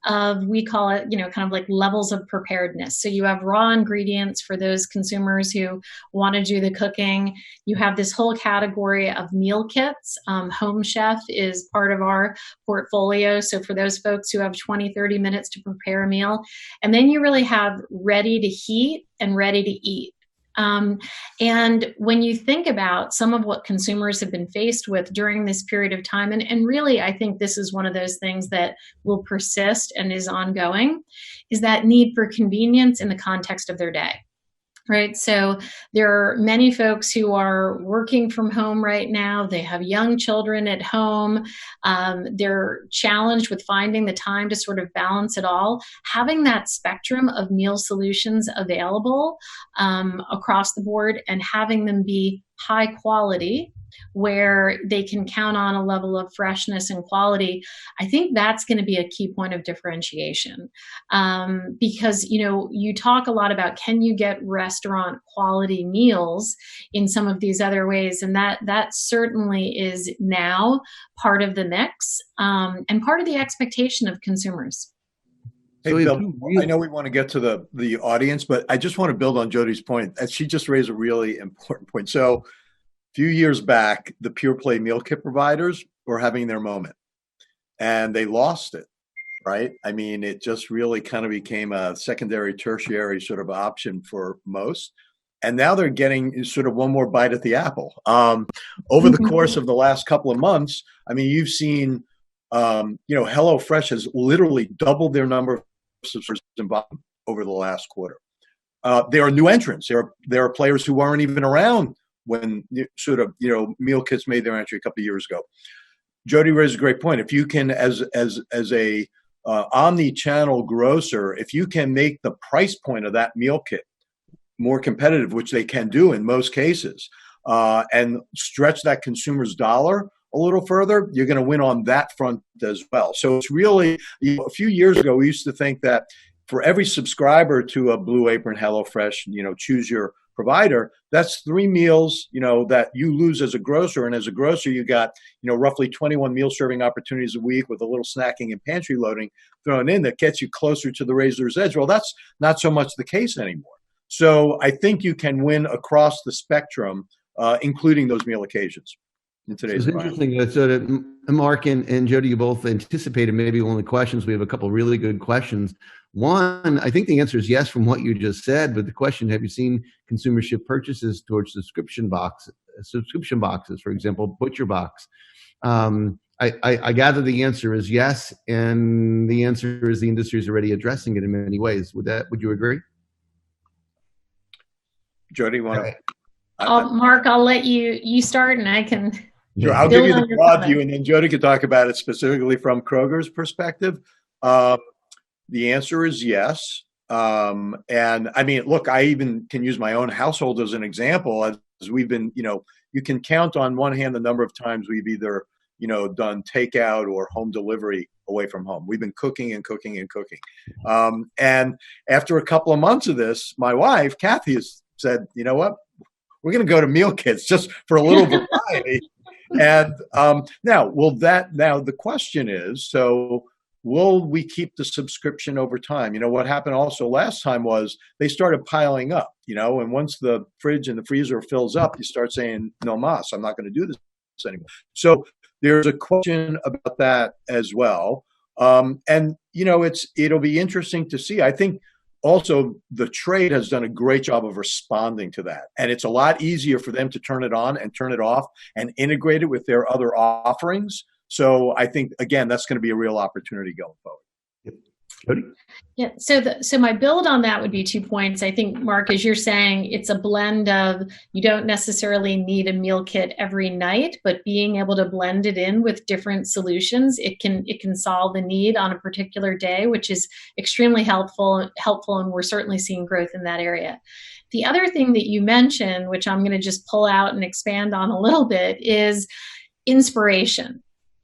of, we call it, kind of like levels of preparedness. So you have raw ingredients for those consumers who want to do the cooking. You have this whole category of meal kits. Home Chef is part of our portfolio. So for those folks who have 20, 30 minutes to prepare a meal. And then you really have ready to heat and ready to eat. And when you think about some of what consumers have been faced with during this period of time, and really, I think this is one of those things that will persist and is ongoing, is that need for convenience in the context of their day. Right. So there are many folks who are working from home right now. They have young children at home. They're challenged with finding the time to sort of balance it all. Having that spectrum of meal solutions available across the board and having them be high quality, where they can count on a level of freshness and quality, I think that's going to be a key point of differentiation. Because, you talk a lot about, can you get restaurant quality meals in some of these other ways? And that certainly is now part of the mix and part of the expectation of consumers. Hey, So we have Bill, I know we want to get to the audience, but I just want to build on Jody's point. She just raised a really important point. So a few years back, the pure play meal kit providers were having their moment, and they lost it, right? I mean, it just really kind of became a secondary, tertiary sort of option for most. And now they're getting sort of one more bite at the apple. Over the course of the last couple of months, I mean, you've seen, HelloFresh has literally doubled their number of subscribers in volume over the last quarter. There are new entrants. There are players who weren't even around when meal kits made their entry a couple of years ago. Jody raised a great point. If you can, as a omni-channel grocer, if you can make the price point of that meal kit more competitive, which they can do in most cases, and stretch that consumer's dollar a little further, you're going to win on that front as well. So it's really, a few years ago, we used to think that for every subscriber to a Blue Apron, HelloFresh, choose your provider, that's 3 meals, that you lose as a grocer. And as a grocer, you got, roughly 21 meal serving opportunities a week with a little snacking and pantry loading thrown in that gets you closer to the razor's edge. Well, that's not so much the case anymore. So I think you can win across the spectrum, including those meal occasions in today's environment. It's interesting. So that Mark and Jody, you both anticipated maybe one of the questions. We have a couple of really good questions. One, I think the answer is yes from what you just said, but the question, have you seen consumer shift purchases towards subscription boxes, for example, Butcher Box? I gather the answer is yes, and the answer is the industry is already addressing it in many ways. Would you agree? Jody, you want to? Mark, I'll let you start, and I can. Sure, I'll give you the broad view, and then Jody can talk about it specifically from Kroger's perspective. The answer is yes. And I mean, look, I even can use my own household as an example. As we've been, you can count on one hand the number of times we've either, done takeout or home delivery away from home. We've been cooking and cooking and cooking. And after a couple of months of this, my wife, Kathy, has said, you know what? We're going to go to meal kits just for a little variety. And now the question is, so will we keep the subscription over time? What happened also last time was they started piling up, and once the fridge and the freezer fills up, you start saying, no mas, I'm not going to do this anymore. So there's a question about that as well. And, it'll be interesting to see. I think also the trade has done a great job of responding to that. And it's a lot easier for them to turn it on and turn it off and integrate it with their other offerings. So I think, again, that's going to be a real opportunity going forward. Yep. Jody? Yeah. So my build on that would be 2 points. I think, Mark, as you're saying, it's a blend of, you don't necessarily need a meal kit every night, but being able to blend it in with different solutions, it can solve the need on a particular day, which is extremely helpful, and we're certainly seeing growth in that area. The other thing that you mentioned, which I'm going to just pull out and expand on a little bit, is inspiration.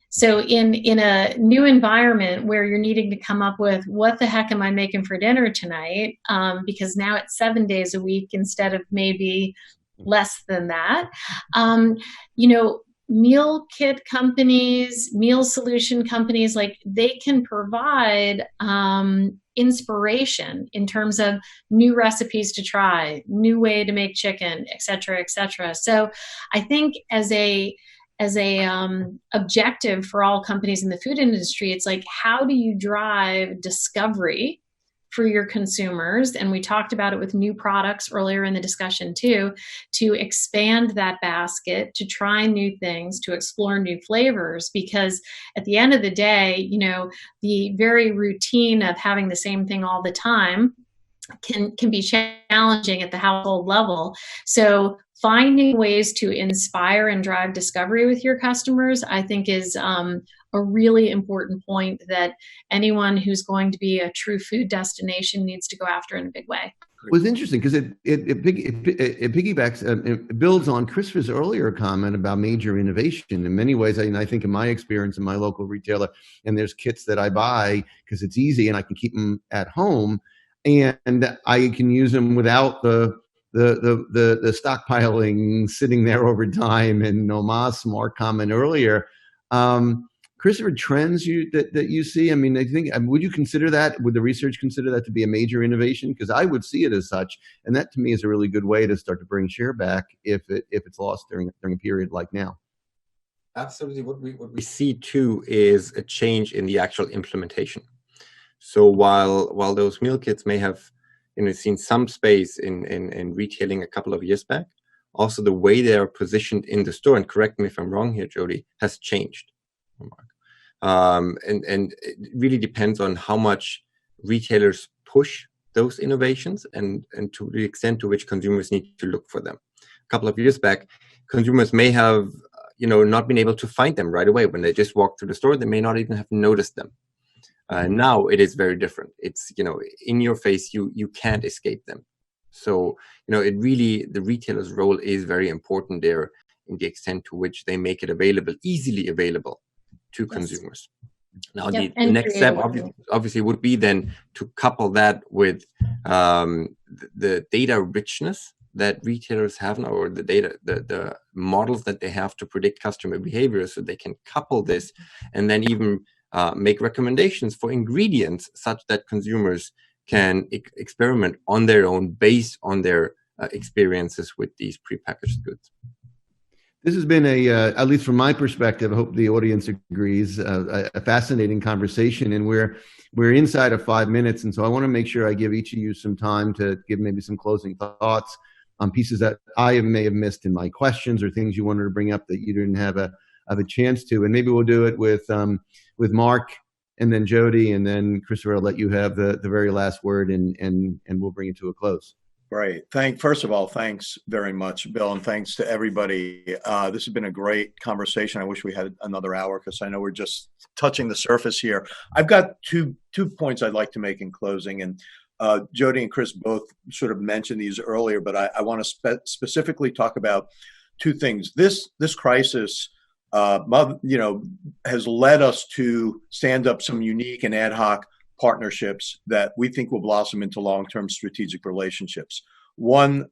So in a new environment where you're needing to come up with, what the heck am I making for dinner tonight? Because now it's 7 days a week instead of maybe less than that. Meal kit companies, meal solution companies, they can provide inspiration in terms of new recipes to try, new way to make chicken, et cetera, et cetera. So I think as a objective for all companies in the food industry, it's how do you drive discovery for your consumers? And we talked about it with new products earlier in the discussion too, to expand that basket, to try new things, to explore new flavors, because at the end of the day, the very routine of having the same thing all the time can be challenging at the household level. So finding ways to inspire and drive discovery with your customers, I think, is a really important point that anyone who's going to be a true food destination needs to go after in a big way. It was interesting because it piggybacks, it builds on Kristopher's earlier comment about major innovation. In many ways, I think in my experience in my local retailer, and there's kits that I buy because it's easy and I can keep them at home, and I can use them without the stockpiling sitting there over time. And Nomas, Mark comment earlier, Kristopher Kristopher, trends that you see? I mean, would you consider that? Would the research consider that to be a major innovation? Because I would see it as such, and that to me is a really good way to start to bring share back if it's lost during a period like now. Absolutely. What we see too is a change in the actual implementation. So while those meal kits may have seen some space in retailing a couple of years back, also the way they are positioned in the store, and correct me if I'm wrong here, Jody, has changed. And it really depends on how much retailers push those innovations and to the extent to which consumers need to look for them. A couple of years back, consumers may have not been able to find them right away. When they just walk through the store, they may not even have noticed them. Now it is very different. It's, in your face, you can't escape them. So, it really, the retailer's role is very important there in the extent to which they make it easily available to consumers. Now, the next step obviously would be then to couple that with the data richness that retailers have now, or the models that they have to predict customer behavior, so they can couple this and then even make recommendations for ingredients such that consumers can experiment on their own based on their experiences with these prepackaged goods. This has been at least from my perspective, I hope the audience agrees, a fascinating conversation, and we're inside of 5 minutes, and so I want to make sure I give each of you some time to give maybe some closing thoughts on pieces that I may have missed in my questions, or things you wanted to bring up that you didn't have a chance to. And maybe we'll do it with Mark, and then Jody, and then Kristopher. I'll let you have the very last word, and we'll bring it to a close. Great. First of all, thanks very much, Bill, and thanks to everybody. This has been a great conversation. I wish we had another hour, because I know we're just touching the surface here. I've got two points I'd like to make in closing, and Jody and Chris both sort of mentioned these earlier, but I want to specifically talk about two things. This crisis, has led us to stand up some unique and ad hoc partnerships that we think will blossom into long-term strategic relationships. One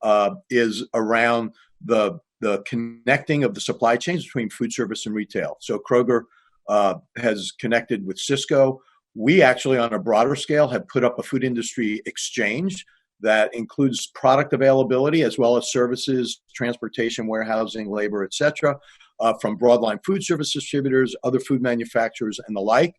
is around the connecting of the supply chains between food service and retail. So Kroger has connected with Cisco. We actually, on a broader scale, have put up a food industry exchange that includes product availability as well as services, transportation, warehousing, labor, et cetera, from broadline food service distributors, other food manufacturers, and the like,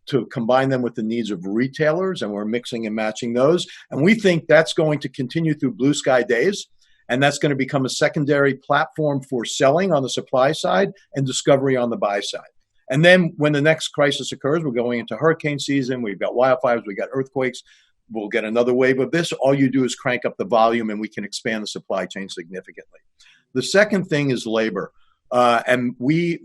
to combine them with the needs of retailers, and we're mixing and matching those. And we think that's going to continue through blue sky days, and that's going to become a secondary platform for selling on the supply side and discovery on the buy side. And then when the next crisis occurs, we're going into hurricane season, we've got wildfires, we've got earthquakes, we'll get another wave of this. All you do is crank up the volume, and we can expand the supply chain significantly. The second thing is labor. And we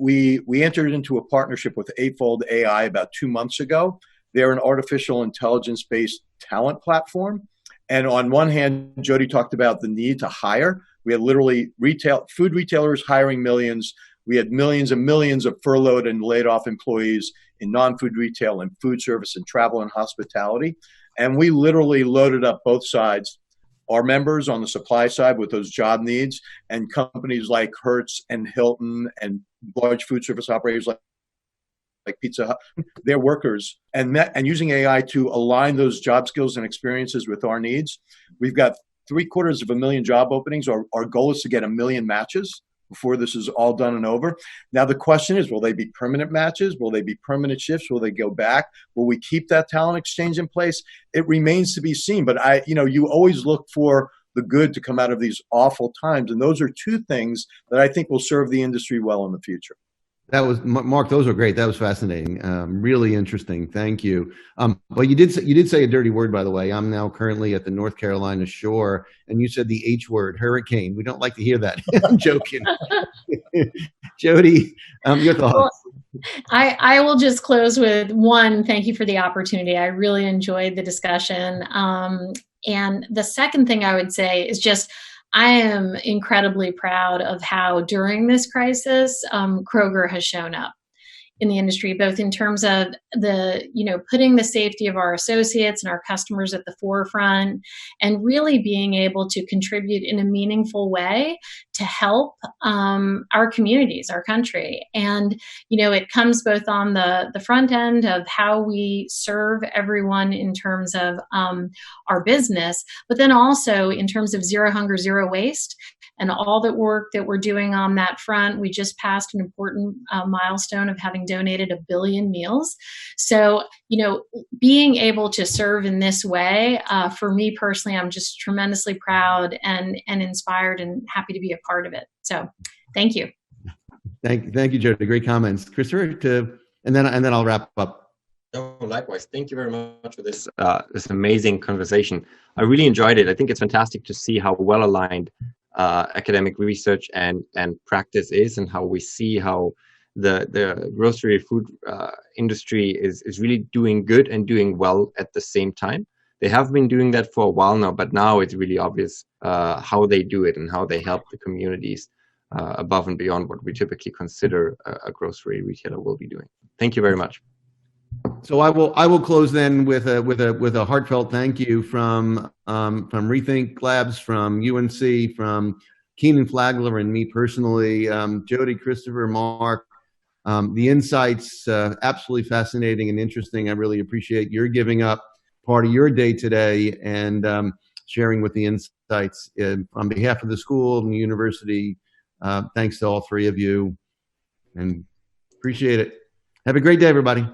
entered into a partnership with Eightfold AI about 2 months ago. They're an artificial intelligence-based talent platform. And on one hand, Jody talked about the need to hire. We had literally food retailers hiring millions. We had millions and millions of furloughed and laid off employees in non-food retail and food service and travel and hospitality. And we literally loaded up both sides, our members on the supply side with those job needs, and companies like Hertz and Hilton and large food service operators like Pizza Hut, their workers, and using AI to align those job skills and experiences with our needs. We've got 750,000 job openings. Our goal is to get 1 million matches before this is all done and over. Now the question is, will they be permanent matches? Will they be permanent shifts? Will they go back? Will we keep that talent exchange in place? It remains to be seen. But you always look for the good to come out of these awful times. And those are two things that I think will serve the industry well in the future. That was Mark. Those were great. That was fascinating. Really interesting. Thank you. But you did say a dirty word, by the way. I'm now currently at the North Carolina shore, and you said the H word, hurricane. We don't like to hear that. I'm joking. Jody, your thoughts. Well, I will just close with one. Thank you for the opportunity. I really enjoyed the discussion. And the second thing I would say is just, I am incredibly proud of how during this crisis, Kroger has shown up. in the industry, both in terms of the, putting the safety of our associates and our customers at the forefront, and really being able to contribute in a meaningful way to help our communities, our country. And, it comes both on the front end of how we serve everyone in terms of our business, but then also in terms of zero hunger, zero waste, and all the work that we're doing on that front. We just passed an important milestone of having donated 1 billion meals. So, being able to serve in this way, for me personally, I'm just tremendously proud and inspired and happy to be a part of it. So thank you. Thank you, Jody. Great comments. Kristopher, and then I'll wrap up. Oh, likewise. Thank you very much for this this amazing conversation. I really enjoyed it. I think it's fantastic to see how well aligned academic research and practice is, and how we see how the grocery food industry is really doing good and doing well at the same time. They have been doing that for a while now, but now it's really obvious how they do it and how they help the communities above and beyond what we typically consider a grocery retailer will be doing. Thank you very much. So I will close then with a heartfelt thank you from Rethinc Labs, from UNC, from Kenan-Flagler, and me personally, Jody, Kristopher, Mark. The insights, absolutely fascinating and interesting. I really appreciate your giving up part of your day today and sharing with the insights. On behalf of the school and the university, thanks to all three of you, and appreciate it. Have a great day, everybody.